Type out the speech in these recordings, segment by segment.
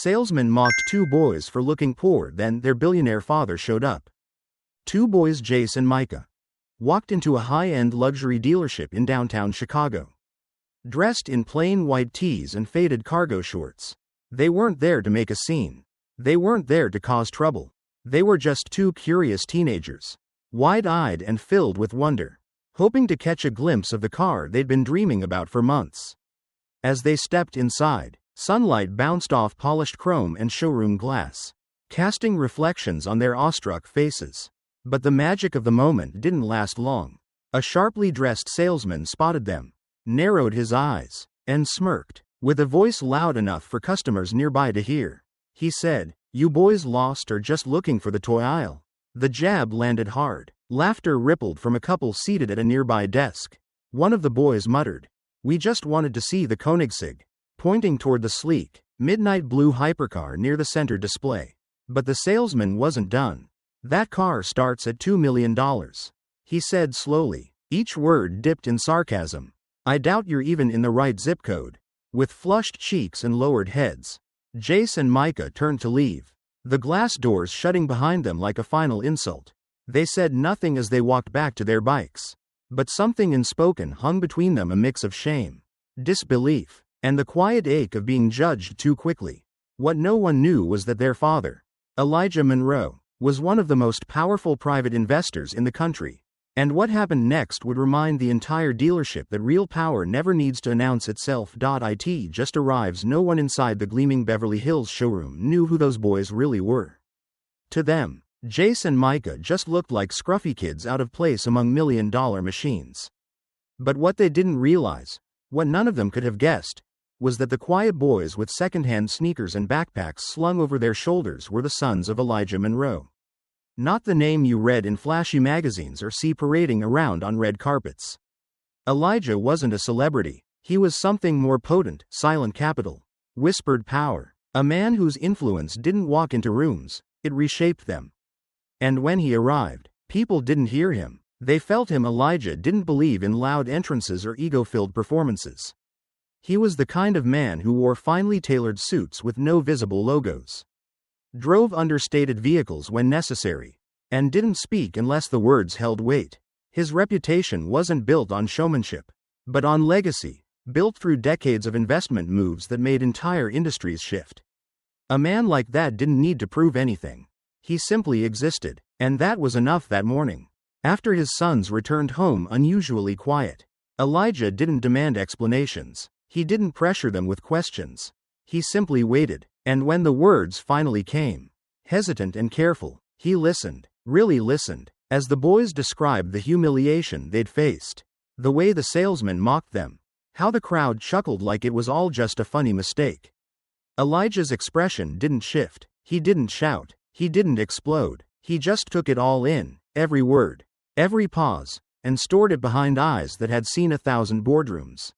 Salesmen mocked two boys for looking poor. Then their billionaire father showed up. Two boys, Jace and Micah, walked into a high-end luxury dealership in downtown Chicago. Dressed in plain white tees and faded cargo shorts. They weren't there to make a scene. They weren't there to cause trouble. They were just two curious teenagers, wide-eyed and filled with wonder, hoping to catch a glimpse of the car they'd been dreaming about for months. As they stepped inside, sunlight bounced off polished chrome and showroom glass, casting reflections on their awestruck faces. But the magic of the moment didn't last long. A sharply dressed salesman spotted them, narrowed his eyes, and smirked, with a voice loud enough for customers nearby to hear. He said, "You boys lost or just looking for the toy aisle?" The jab landed hard. Laughter rippled from a couple seated at a nearby desk. One of the boys muttered, "We just wanted to see the Koenigsegg," pointing toward the sleek, midnight blue hypercar near the center display. But the salesman wasn't done. "That car starts at $2 million, he said slowly, each word dipped in sarcasm. "I doubt you're even in the right zip code." With flushed cheeks and lowered heads, Jace and Micah turned to leave, the glass doors shutting behind them like a final insult. They said nothing as they walked back to their bikes, but something unspoken hung between them, a mix of shame, disbelief, and the quiet ache of being judged too quickly. What no one knew was that their father, Elijah Monroe, was one of the most powerful private investors in the country. And what happened next would remind the entire dealership that real power never needs to announce itself. It just arrives. No one inside the gleaming Beverly Hills showroom knew who those boys really were. To them, Jace and Micah just looked like scruffy kids out of place among million-dollar machines. But what they didn't realize, what none of them could have guessed, was that the quiet boys with second-hand sneakers and backpacks slung over their shoulders were the sons of Elijah Monroe. Not the name you read in flashy magazines or see parading around on red carpets. Elijah wasn't a celebrity. He was something more potent, silent capital, whispered power. A man whose influence didn't walk into rooms, it reshaped them. And when he arrived, people didn't hear him. They felt him. Elijah didn't believe in loud entrances or ego-filled performances. He was the kind of man who wore finely tailored suits with no visible logos, drove understated vehicles when necessary, and didn't speak unless the words held weight. His reputation wasn't built on showmanship, but on legacy, built through decades of investment moves that made entire industries shift. A man like that didn't need to prove anything. He simply existed, and that was enough. That morning, after his sons returned home unusually quiet, Elijah didn't demand explanations. He didn't pressure them with questions. He simply waited. And when the words finally came, hesitant and careful, he listened, really listened, as the boys described the humiliation they'd faced, the way the salesman mocked them, how the crowd chuckled like it was all just a funny mistake. Elijah's expression didn't shift, he didn't shout, he didn't explode, he just took it all in, every word, every pause, and stored it behind eyes that had seen 1,000 boardrooms,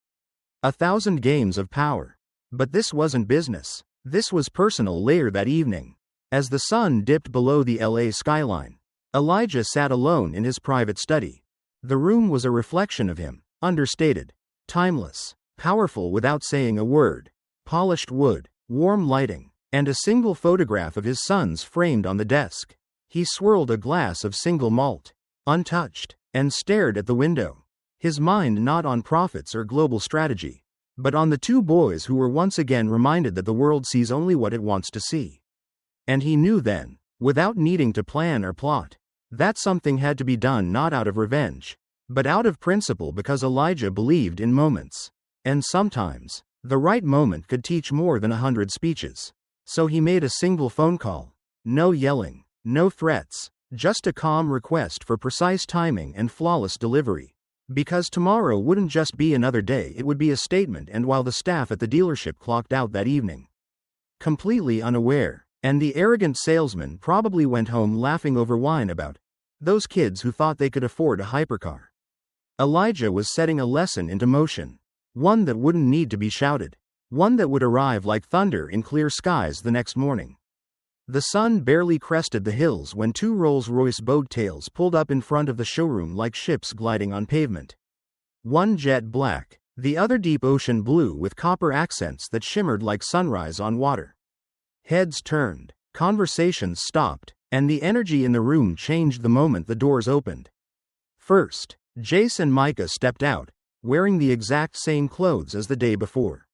1,000 games of power. But this wasn't business. This was personal. Later that evening, as the sun dipped below the LA skyline, Elijah sat alone in his private study. The room was a reflection of him, understated, timeless, powerful without saying a word, polished wood, warm lighting, and a single photograph of his sons framed on the desk. He swirled a glass of single malt, untouched, and stared at the window, his mind not on profits or global strategy, but on the two boys who were once again reminded that the world sees only what it wants to see. And he knew then, without needing to plan or plot, that something had to be done, not out of revenge, but out of principle, because Elijah believed in moments. And sometimes, the right moment could teach more than 100 speeches. So he made a single phone call. No yelling, no threats, just a calm request for precise timing and flawless delivery. Because tomorrow wouldn't just be another day, it would be a statement. And while the staff at the dealership clocked out that evening, completely unaware, and the arrogant salesman probably went home laughing over wine about those kids who thought they could afford a hypercar, Elijah was setting a lesson into motion, one that wouldn't need to be shouted, one that would arrive like thunder in clear skies the next morning. The sun barely crested the hills when two Rolls-Royce Boat Tails pulled up in front of the showroom like ships gliding on pavement. One jet black, the other deep ocean blue with copper accents that shimmered like sunrise on water. Heads turned, conversations stopped, and the energy in the room changed the moment the doors opened. First, Jace and Micah stepped out, wearing the exact same clothes as the day before.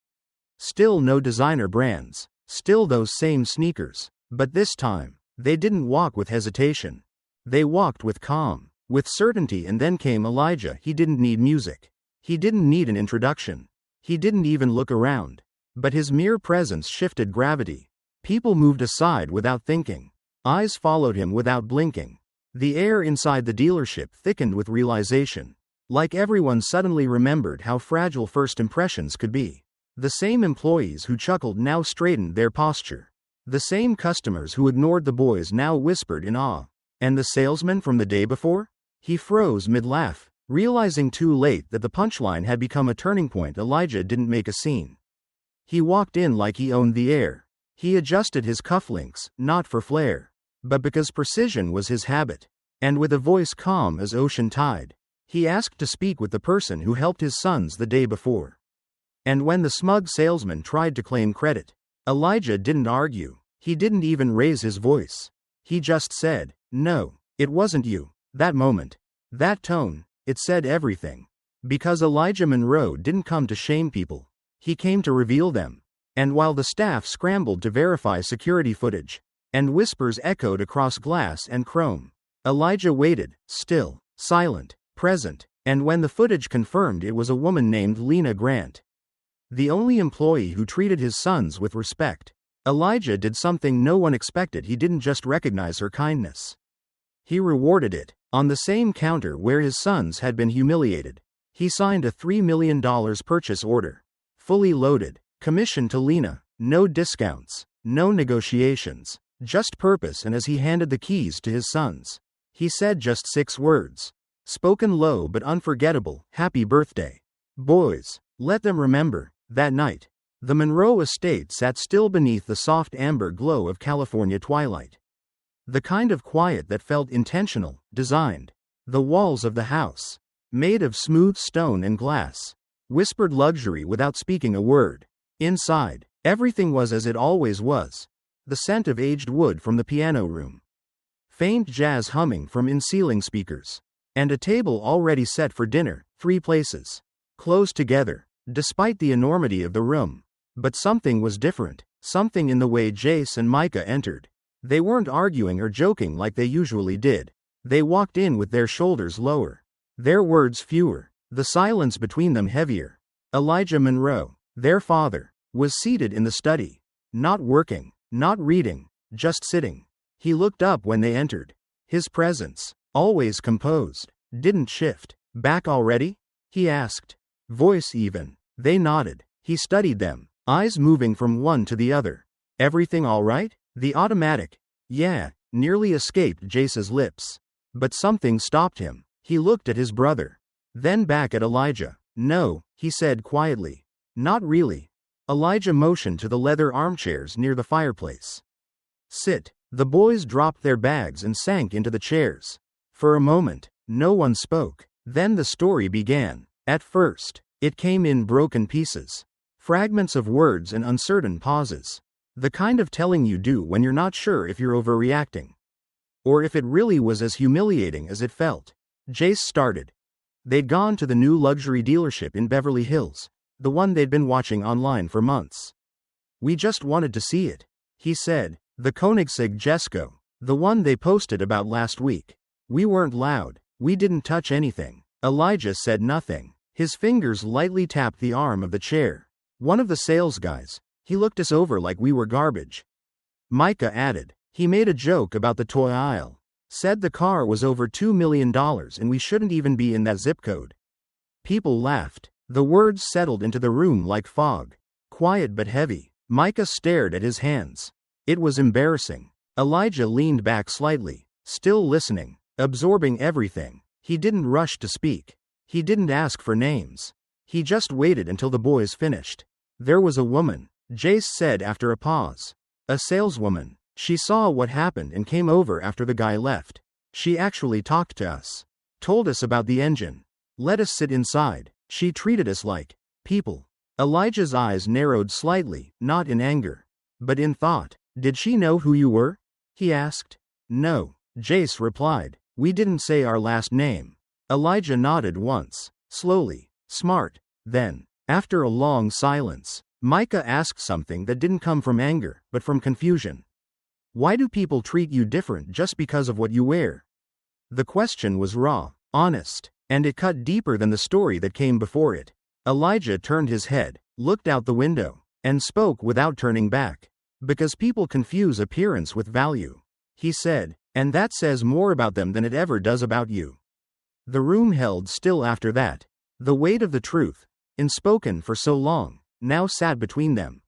Still no designer brands, still those same sneakers, but this time, they didn't walk with hesitation. They walked with calm, with certainty. And then came Elijah. He didn't need music. He didn't need an introduction. He didn't even look around. But his mere presence shifted gravity. People moved aside without thinking. Eyes followed him without blinking. The air inside the dealership thickened with realization. Like everyone suddenly remembered how fragile first impressions could be. The same employees who chuckled now straightened their posture. The same customers who ignored the boys now whispered in awe. And the salesman from the day before? He froze mid-laugh, realizing too late that the punchline had become a turning point. Elijah didn't make a scene. He walked in like he owned the air. He adjusted his cufflinks, not for flair, but because precision was his habit. And with a voice calm as ocean tide, he asked to speak with the person who helped his sons the day before. And when the smug salesman tried to claim credit, Elijah didn't argue. He didn't even raise his voice. He just said, "No, it wasn't you." That moment, that tone, it said everything. Because Elijah Monroe didn't come to shame people. He came to reveal them. And while the staff scrambled to verify security footage, and whispers echoed across glass and chrome, Elijah waited, still, silent, present. And when the footage confirmed it was a woman named Lena Grant, the only employee who treated his sons with respect, Elijah did something no one expected. He didn't just recognize her kindness. He rewarded it. On the same counter where his sons had been humiliated, he signed a $3 million purchase order. Fully loaded. Commission to Lena. No discounts. No negotiations. Just purpose. And as he handed the keys to his sons, he said just 6 words. Spoken low but unforgettable. Happy birthday. Boys. Let them remember. That night, the Monroe estate sat still beneath the soft amber glow of California twilight. The kind of quiet that felt intentional, designed. The walls of the house, made of smooth stone and glass, whispered luxury without speaking a word. Inside, everything was as it always was. The scent of aged wood from the piano room, faint jazz humming from in-ceiling speakers, and a table already set for dinner, 3 places, close together, despite the enormity of the room. But something was different, something in the way Jace and Micah entered. They weren't arguing or joking like they usually did. They walked in with their shoulders lower, their words fewer, the silence between them heavier. Elijah Monroe, their father, was seated in the study, not working, not reading, just sitting. He looked up when they entered. His presence, always composed, didn't shift. Back already? He asked. Voice even. They nodded. He studied them, eyes moving from one to the other. Everything all right? The automatic, "Yeah," nearly escaped Jace's lips. But something stopped him. He looked at his brother, then back at Elijah. "No," he said quietly. "Not really." Elijah motioned to the leather armchairs near the fireplace. "Sit." The boys dropped their bags and sank into the chairs. For a moment, no one spoke. Then the story began. At first, it came in broken pieces. Fragments of words and uncertain pauses. The kind of telling you do when you're not sure if you're overreacting, or if it really was as humiliating as it felt. Jace started. They'd gone to the new luxury dealership in Beverly Hills, the one they'd been watching online for months. "We just wanted to see it," he said. "The Koenigsegg Jesko, the one they posted about last week. We weren't loud. We didn't touch anything." Elijah said nothing. His fingers lightly tapped the arm of the chair. "One of the sales guys, he looked us over like we were garbage." Micah added. "He made a joke about the toy aisle. Said the car was over $2 million and we shouldn't even be in that zip code." People laughed. The words settled into the room like fog. Quiet but heavy. Micah stared at his hands. It was embarrassing. Elijah leaned back slightly, still listening, absorbing everything. He didn't rush to speak. He didn't ask for names. He just waited until the boys finished. "There was a woman," Jace said after a pause. "A saleswoman. She saw what happened and came over after the guy left. She actually talked to us. Told us about the engine. Let us sit inside. She treated us like people." Elijah's eyes narrowed slightly, not in anger, but in thought. Did she know who you were? He asked. No, Jace replied. We didn't say our last name. Elijah nodded once, slowly. Smart. Then, after a long silence, Micah asked something that didn't come from anger, but from confusion. Why do people treat you different just because of what you wear? The question was raw, honest, and it cut deeper than the story that came before it. Elijah turned his head, looked out the window, and spoke without turning back. Because people confuse appearance with value, he said, and that says more about them than it ever does about you. The room held still after that. The weight of the truth, unspoken for so long, now sat between them.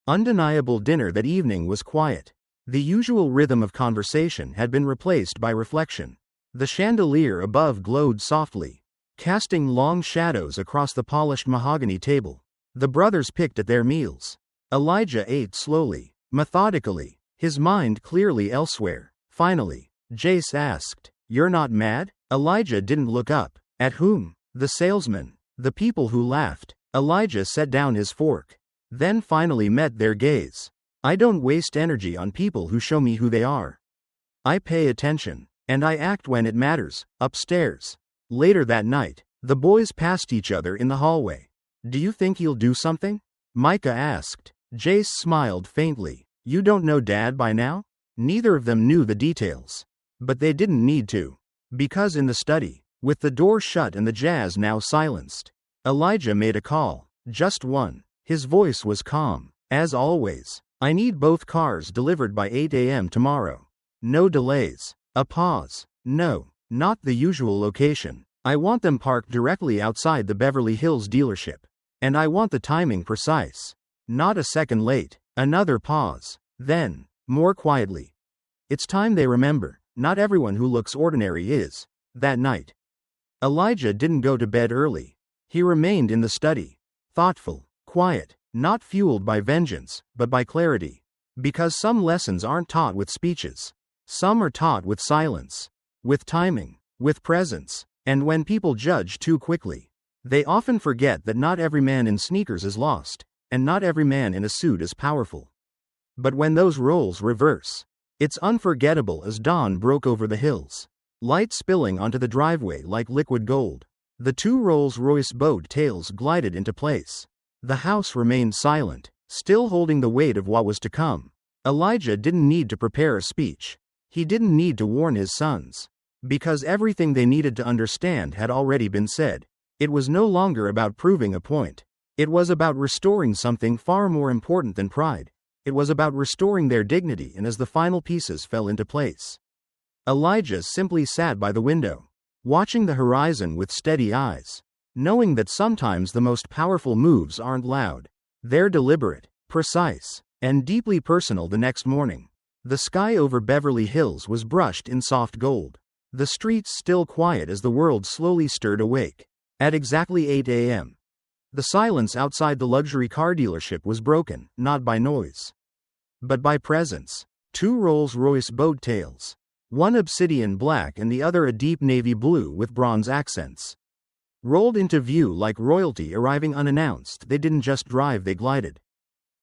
Undeniable dinner that evening was quiet. The usual rhythm of conversation had been replaced by reflection. The chandelier above glowed softly, casting long shadows across the polished mahogany table. The brothers picked at their meals. Elijah ate slowly, methodically, his mind clearly elsewhere. Finally, Jace asked, "You're not mad?" Elijah didn't look up. At whom? The salesman. The people who laughed. Elijah set down his fork. Then finally met their gaze. I don't waste energy on people who show me who they are. I pay attention, and I act when it matters. Upstairs. Later that night, the boys passed each other in the hallway. Do you think he'll do something? Micah asked. Jace smiled faintly. You don't know Dad by now? Neither of them knew the details. But they didn't need to. Because in the study, with the door shut and the jazz now silenced, Elijah made a call. Just one. His voice was calm, as always. I need both cars delivered by 8 a.m. tomorrow. No delays. A pause. No, not the usual location. I want them parked directly outside the Beverly Hills dealership. And I want the timing precise. Not a second late. Another pause. Then, more quietly. It's time they remember, not everyone who looks ordinary is. That night, Elijah didn't go to bed early. He remained in the study. Thoughtful, quiet, not fueled by vengeance, but by clarity. Because some lessons aren't taught with speeches. Some are taught with silence, with timing, with presence. And when people judge too quickly, they often forget that not every man in sneakers is lost, and not every man in a suit is powerful. But when those roles reverse, it's unforgettable as dawn broke over the hills, light spilling onto the driveway like liquid gold. The two Rolls-Royce Boat Tails glided into place. The house remained silent, still holding the weight of what was to come. Elijah didn't need to prepare a speech. He didn't need to warn his sons. Because everything they needed to understand had already been said. It was no longer about proving a point. It was about restoring something far more important than pride. It was about restoring their dignity. And as the final pieces fell into place, Elijah simply sat by the window, watching the horizon with steady eyes, knowing that sometimes the most powerful moves aren't loud. They're deliberate, precise, and deeply personal. The next morning, the sky over Beverly Hills was brushed in soft gold. The streets still quiet as the world slowly stirred awake. At exactly 8 a.m., the silence outside the luxury car dealership was broken, not by noise, but by presence. Two Rolls-Royce Boat Tails, one obsidian black and the other a deep navy blue with bronze accents, rolled into view like royalty arriving unannounced. They didn't just drive, they glided.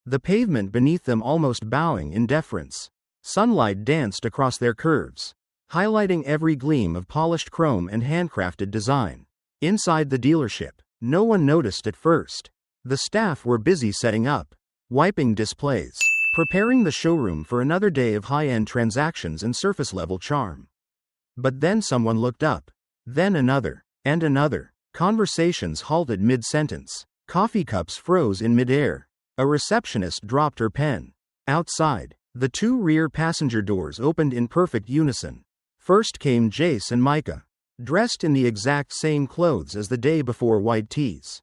The pavement beneath them almost bowing in deference. Sunlight danced across their curves, highlighting every gleam of polished chrome and handcrafted design. Inside the dealership, no one noticed at first. The staff were busy setting up, wiping displays, preparing the showroom for another day of high-end transactions and surface-level charm. But then someone looked up. Then another, and another. Conversations halted mid-sentence. Coffee cups froze in midair. A receptionist dropped her pen. Outside, the two rear passenger doors opened in perfect unison. First came Jace and Micah, dressed in the exact same clothes as the day before: white tees,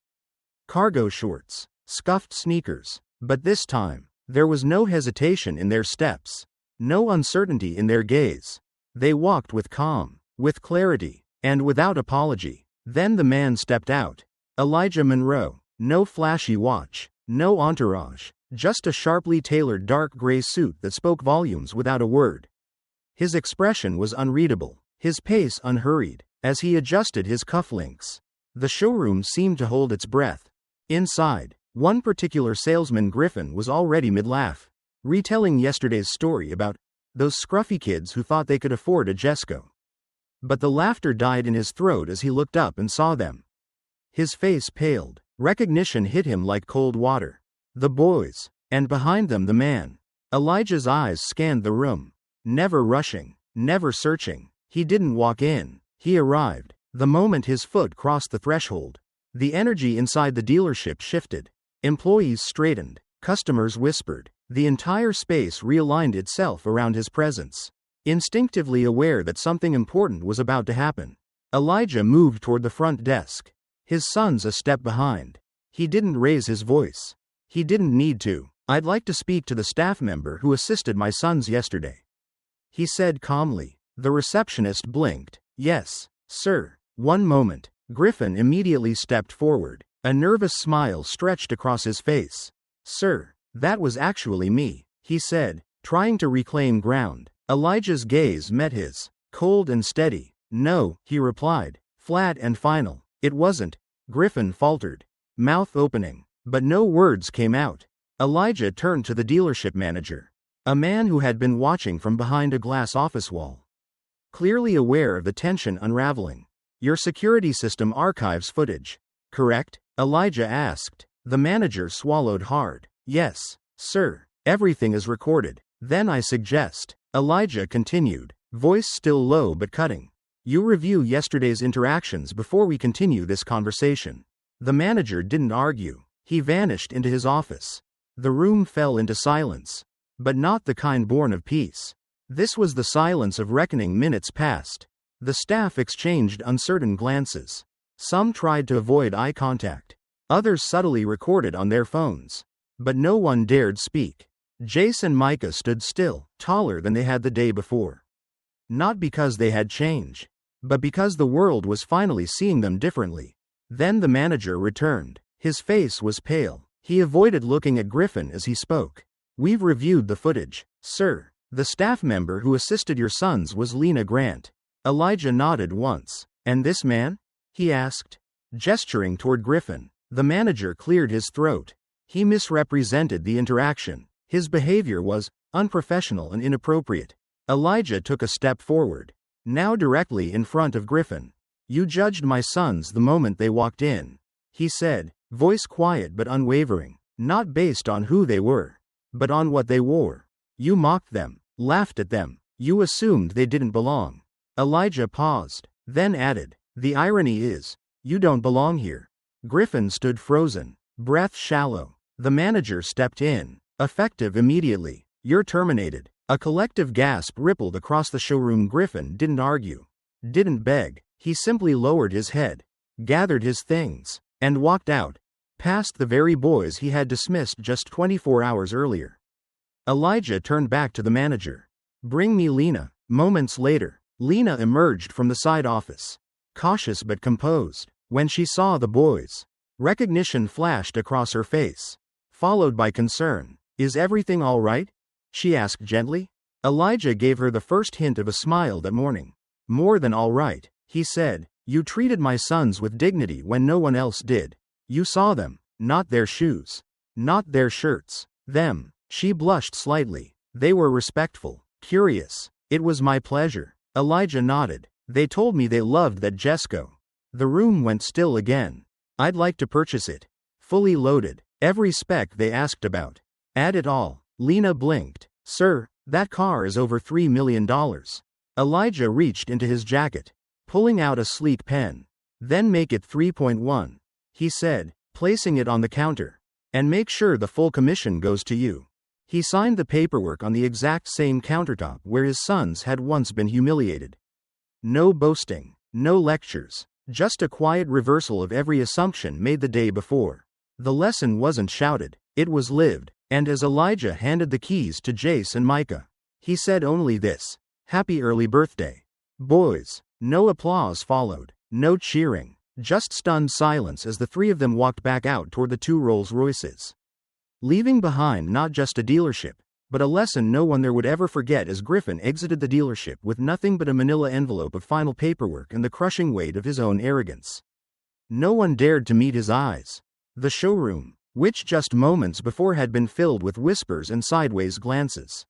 cargo shorts, scuffed sneakers. But this time, there was no hesitation in their steps, no uncertainty in their gaze. They walked with calm, with clarity, and without apology. Then the man stepped out. Elijah Monroe. No flashy watch, no entourage, just a sharply tailored dark gray suit that spoke volumes without a word. His expression was unreadable, his pace unhurried, as he adjusted his cufflinks. The showroom seemed to hold its breath. Inside, one particular salesman, Griffin, was already mid-laugh. retelling yesterday's story about those scruffy kids who thought they could afford a Jesco. But the laughter died in his throat as he looked up and saw them. His face paled. Recognition hit him like cold water. The boys. And behind them the man. Elijah's eyes scanned the room. Never rushing. Never searching. He didn't walk in. He arrived. The moment his foot crossed the threshold, the energy inside the dealership shifted. Employees straightened. Customers whispered. The entire space realigned itself around his presence. Instinctively aware that something important was about to happen, Elijah moved toward the front desk. His sons a step behind. He didn't raise his voice. He didn't need to. "I'd like to speak to the staff member who assisted my sons yesterday," he said calmly. The receptionist blinked. "Yes, sir." "One moment." Griffin immediately stepped forward. A nervous smile stretched across his face. "Sir, that was actually me," he said, trying to reclaim ground. Elijah's gaze met his. Cold and steady. "No," he replied. Flat and final. "It wasn't." Griffin faltered, mouth opening, but no words came out. Elijah turned to the dealership manager, a man who had been watching from behind a glass office wall, clearly aware of the tension unraveling. "Your security system archives footage, correct?" Elijah asked. The manager swallowed hard. "Yes, sir. Everything is recorded." "Then I suggest," Elijah continued, voice still low but cutting, "you review yesterday's interactions before we continue this conversation." The manager didn't argue. He vanished into his office. The room fell into silence. But not the kind born of peace. This was the silence of reckoning. Minutes passed. The staff exchanged uncertain glances. Some tried to avoid eye contact. Others subtly recorded on their phones. But no one dared speak. Jace and Micah stood still, taller than they had the day before. Not because they had changed, but because the world was finally seeing them differently. Then the manager returned. His face was pale. He avoided looking at Griffin as he spoke. "We've reviewed the footage, sir. The staff member who assisted your sons was Lena Grant." Elijah nodded once. "And this man?" he asked, gesturing toward Griffin. The manager cleared his throat. He misrepresented the interaction. His behavior was unprofessional and inappropriate. Elijah took a step forward, now directly in front of Griffin. "You judged my sons the moment they walked in," he said, voice quiet but unwavering, "not based on who they were, but on what they wore. You mocked them, laughed at them. You assumed they didn't belong." Elijah paused, then added, "The irony is, you don't belong here." Griffin stood frozen, breath shallow. The manager stepped in, effective immediately. "You're terminated." A collective gasp rippled across the showroom. Griffin didn't argue, didn't beg. He simply lowered his head, gathered his things, and walked out, past the very boys he had dismissed just 24 hours earlier. Elijah turned back to the manager. "Bring me Lena." Moments later, Lena emerged from the side office, cautious but composed. When she saw the boys, recognition flashed across her face, followed by concern. "Is everything all right?" she asked gently. Elijah gave her the first hint of a smile that morning. "More than all right," he said. "You treated my sons with dignity when no one else did. You saw them, not their shoes, not their shirts. Them." She blushed slightly. "They were respectful, curious. It was my pleasure." Elijah nodded. "They told me they loved that Jesco." The room went still again. "I'd like to purchase it. Fully loaded. Every spec they asked about. Add it all." Lena blinked. "Sir, that car is over $3 million. Elijah reached into his jacket, pulling out a sleek pen. "Then make it 3.1, he said, placing it on the counter. "And make sure the full commission goes to you." He signed the paperwork on the exact same countertop where his sons had once been humiliated. No boasting, no lectures, just a quiet reversal of every assumption made the day before. The lesson wasn't shouted, it was lived. And as Elijah handed the keys to Jace and Micah, he said only this: "Happy early birthday, boys." No applause followed, no cheering, just stunned silence as the three of them walked back out toward the two Rolls-Royces, leaving behind not just a dealership, but a lesson no one there would ever forget. As Griffin exited the dealership with nothing but a manila envelope of final paperwork and the crushing weight of his own arrogance, no one dared to meet his eyes. The showroom, which just moments before had been filled with whispers and sideways glances,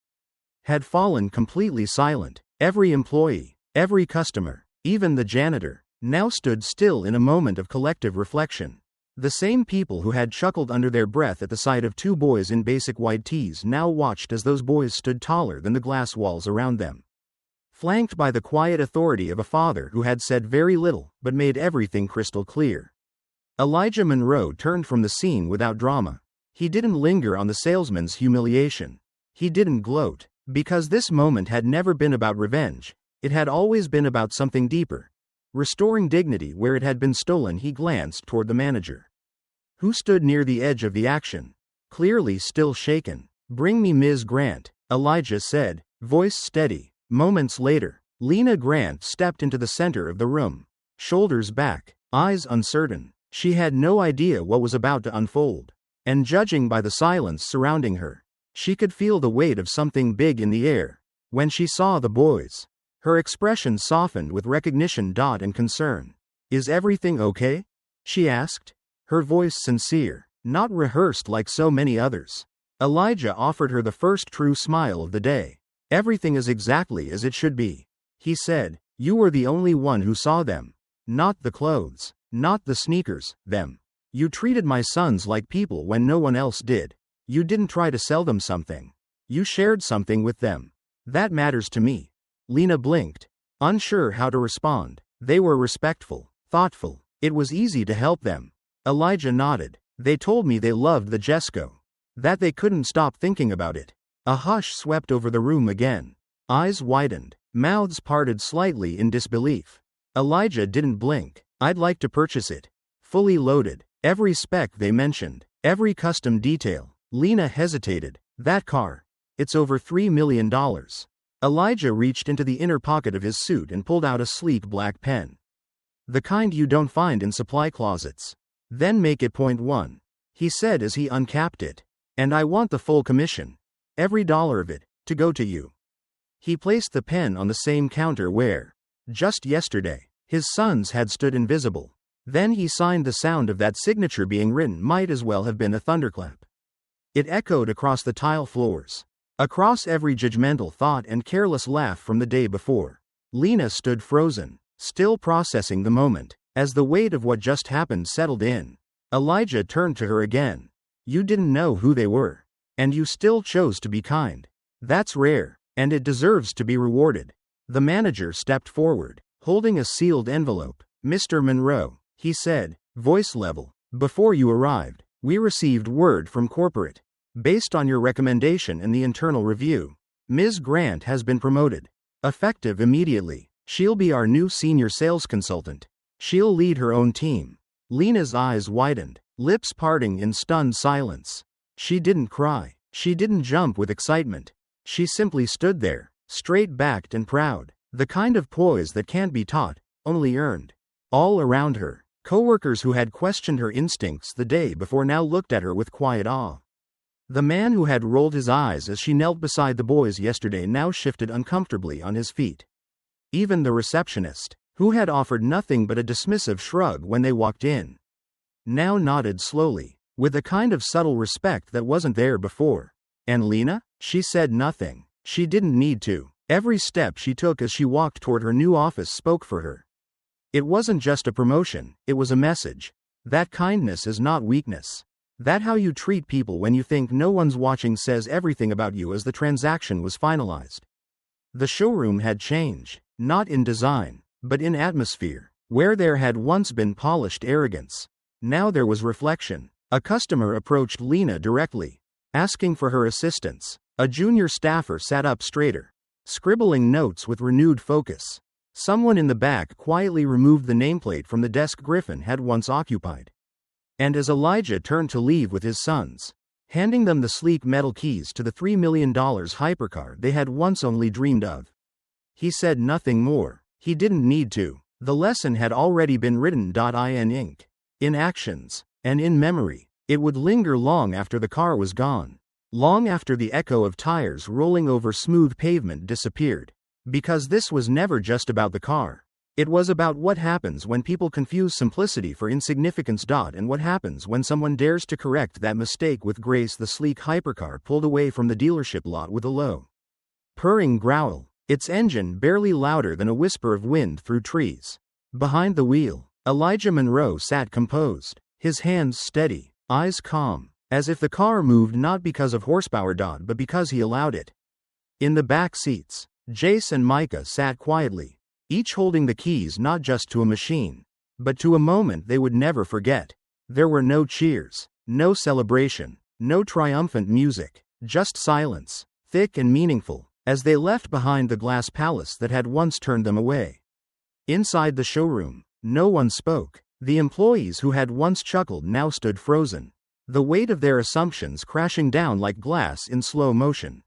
had fallen completely silent. Every employee, every customer, even the janitor, now stood still in a moment of collective reflection. The same people who had chuckled under their breath at the sight of two boys in basic white tees now watched as those boys stood taller than the glass walls around them, flanked by the quiet authority of a father who had said very little but made everything crystal clear. Elijah Monroe turned from the scene without drama. He didn't linger on the salesman's humiliation. He didn't gloat, because this moment had never been about revenge. It had always been about something deeper. Restoring dignity where it had been stolen. He glanced toward the manager, who stood near the edge of the action, clearly still shaken. "Bring me Ms. Grant," Elijah said, voice steady. Moments later, Lena Grant stepped into the center of the room, shoulders back, eyes uncertain. She had no idea what was about to unfold, and judging by the silence surrounding her, she could feel the weight of something big in the air. When she saw the boys, her expression softened with recognition and concern. "Is everything okay?" she asked, her voice sincere, not rehearsed like so many others. Elijah offered her the first true smile of the day. "Everything is exactly as it should be," he said. "You were the only one who saw them. Not the clothes, not the sneakers, them. You treated my sons like people when no one else did. You didn't try to sell them something. You shared something with them. That matters to me." Lena blinked, unsure how to respond. "They were respectful, thoughtful. It was easy to help them." Elijah nodded. "They told me they loved the Jesco, that they couldn't stop thinking about it." A hush swept over the room again. Eyes widened, mouths parted slightly in disbelief. Elijah didn't blink. "I'd like to purchase it. Fully loaded. Every spec they mentioned. Every custom detail." Lena hesitated. "That car. It's over $3 million. Elijah reached into the inner pocket of his suit and pulled out a sleek black pen. "The kind you don't find in supply closets. Then make it .1, he said as he uncapped it. "And I want the full commission. Every dollar of it, to go to you." He placed the pen on the same counter where, just yesterday, his sons had stood invisible. Then he signed. The sound of that signature being written might as well have been a thunderclap. It echoed across the tile floors, across every judgmental thought and careless laugh from the day before. Lena stood frozen, still processing the moment. As the weight of what just happened settled in, Elijah turned to her again. "You didn't know who they were. And you still chose to be kind. That's rare, and it deserves to be rewarded." The manager stepped forward, holding a sealed envelope. "Mr. Monroe," he said, voice level, "before you arrived, we received word from corporate. Based on your recommendation and the internal review, Ms. Grant has been promoted. Effective immediately. She'll be our new senior sales consultant. She'll lead her own team." Lena's eyes widened, lips parting in stunned silence. She didn't cry. She didn't jump with excitement. She simply stood there, straight-backed and proud, the kind of poise that can't be taught, only earned. All around her, coworkers who had questioned her instincts the day before now looked at her with quiet awe. The man who had rolled his eyes as she knelt beside the boys yesterday now shifted uncomfortably on his feet. Even the receptionist, who had offered nothing but a dismissive shrug when they walked in, now nodded slowly, with a kind of subtle respect that wasn't there before. "And Lena?" She said nothing. She didn't need to. Every step she took as she walked toward her new office spoke for her. It wasn't just a promotion, it was a message. That kindness is not weakness. That how you treat people when you think no one's watching says everything about you. As the transaction was finalized, the showroom had changed, not in design, but in atmosphere. Where there had once been polished arrogance, now there was reflection. A customer approached Lena directly, asking for her assistance. A junior staffer sat up straighter, scribbling notes with renewed focus. Someone in the back quietly removed the nameplate from the desk Griffin had once occupied. And as Elijah turned to leave with his sons, handing them the sleek metal keys to the $3 million hypercar they had once only dreamed of, he said nothing more. He didn't need to. The lesson had already been written in ink, in actions, and in memory. It would linger long after the car was gone, long after the echo of tires rolling over smooth pavement disappeared. Because this was never just about the car. It was about what happens when people confuse simplicity for insignificance. And what happens when someone dares to correct that mistake with grace. The sleek hypercar pulled away from the dealership lot with a low, purring growl, its engine barely louder than a whisper of wind through trees. Behind the wheel, Elijah Monroe sat composed, his hands steady, eyes calm, as if the car moved not because of horsepower. But because he allowed it. In the back seats, Jace and Micah sat quietly, each holding the keys not just to a machine, but to a moment they would never forget. There were no cheers, no celebration, no triumphant music, just silence, thick and meaningful, as they left behind the glass palace that had once turned them away. Inside the showroom, no one spoke. The employees who had once chuckled now stood frozen, the weight of their assumptions crashing down like glass in slow motion.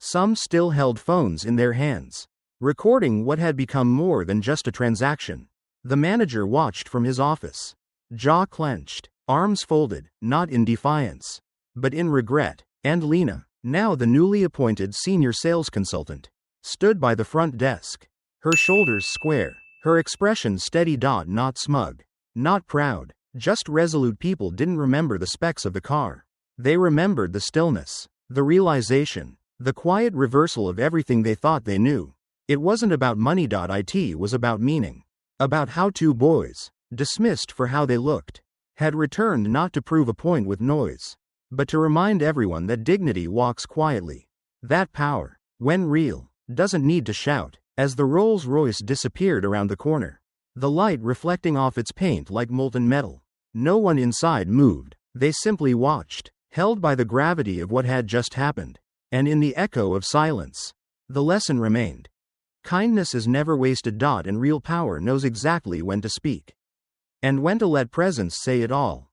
Some still held phones in their hands, recording what had become more than just a transaction. The manager watched from his office, jaw clenched, arms folded, not in defiance, but in regret. And Lena, now the newly appointed senior sales consultant, stood by the front desk, her shoulders square, her expression steady. Not smug, not proud, just resolute. People didn't remember the specs of the car. They remembered the stillness, the realization, the quiet reversal of everything they thought they knew. It wasn't about money. It was about meaning. About how two boys, dismissed for how they looked, had returned not to prove a point with noise, but to remind everyone that dignity walks quietly. That power, when real, doesn't need to shout. As the Rolls-Royce disappeared around the corner, the light reflecting off its paint like molten metal, no one inside moved. They simply watched, held by the gravity of what had just happened. And in the echo of silence, the lesson remained. Kindness is never wasted. And real power knows exactly when to speak, and when to let presence say it all.